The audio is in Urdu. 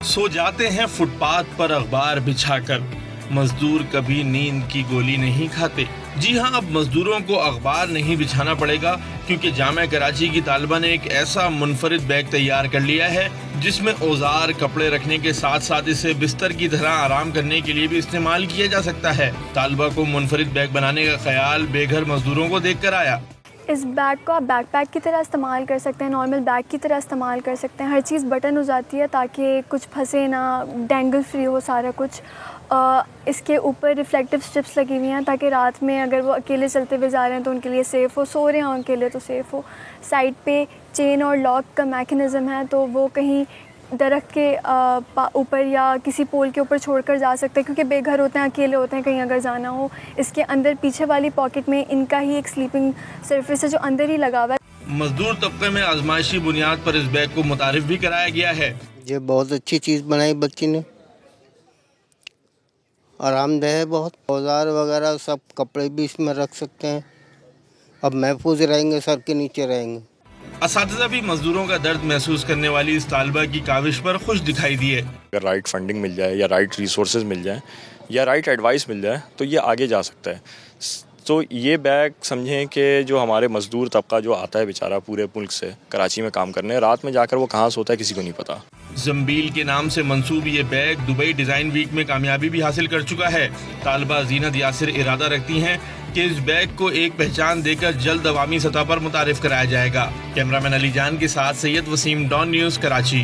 سو جاتے ہیں فٹ پاتھ پر اخبار بچھا کر، مزدور کبھی نیند کی گولی نہیں کھاتے۔ جی ہاں، اب مزدوروں کو اخبار نہیں بچھانا پڑے گا، کیونکہ جامعہ کراچی کی طالبہ نے ایک ایسا منفرد بیگ تیار کر لیا ہے جس میں اوزار کپڑے رکھنے کے ساتھ ساتھ اسے بستر کی طرح آرام کرنے کے لیے بھی استعمال کیا جا سکتا ہے۔ طالبہ کو منفرد بیگ بنانے کا خیال بے گھر مزدوروں کو دیکھ کر آیا۔ اس بیگ کو آپ بیک پیک کی طرح استعمال کر سکتے ہیں، نارمل بیگ کی طرح استعمال کر سکتے ہیں۔ ہر چیز بٹن ہو جاتی ہے تاکہ کچھ پھنسے نہ، ڈینگل فری ہو سارا کچھ۔ اس کے اوپر ریفلیکٹیو اسٹرپس لگی ہوئی ہیں تاکہ رات میں اگر وہ اکیلے چلتے ہوئے جا رہے ہیں تو ان کے لیے سیف ہو، سو رہے ہیں اکیلے تو سیف ہو۔ سائڈ پہ چین اور لاک کا میکنزم ہے تو وہ کہیں درخت کے اوپر یا کسی پول کے اوپر چھوڑ کر جا سکتے ہیں، کیونکہ بے گھر ہوتے ہیں، اکیلے ہوتے ہیں، کہیں اگر جانا ہو۔ اس کے اندر پیچھے والی پاکٹ میں ان کا ہی ایک سلیپنگ سرفیس ہے جو اندر ہی لگا ہوا ہے۔ مزدور طبقے میں آزمائشی بنیاد پر اس بیگ کو متعارف بھی کرایا گیا ہے۔ یہ بہت اچھی چیز بنائی بچی نے، آرام دہ ہے بہت۔ اوزار وغیرہ سب کپڑے بھی اس میں رکھ سکتے ہیں، اب محفوظ رہیں گے، سر کے نیچے رہیں گے۔ اساتذہ بھی مزدوروں کا درد محسوس کرنے والی اس طالبہ کی کاوش پر خوش دکھائی دیے۔ اگر رائٹ فنڈنگ مل جائے یا رائٹ ریسورسز مل جائیں یا رائٹ ایڈوائس مل جائے تو یہ آگے جا سکتا ہے۔ تو یہ بیگ سمجھیں کہ جو ہمارے مزدور طبقہ جو آتا ہے بیچارہ پورے ملک سے کراچی میں کام کرنے، رات میں جا کر وہ کہاں سوتا ہے کسی کو نہیں پتا۔ زنبیل کے نام سے منسوب یہ بیگ دبئی ڈیزائن ویک میں کامیابی بھی حاصل کر چکا ہے۔ طالبہ زینت یاسر ارادہ رکھتی ہیں کہ اس بیگ کو ایک پہچان دے کر جلد عوامی سطح پر متعارف کرایا جائے گا۔ کیمرہ مین علی جان کے ساتھ سید وسیم، ڈان نیوز، کراچی۔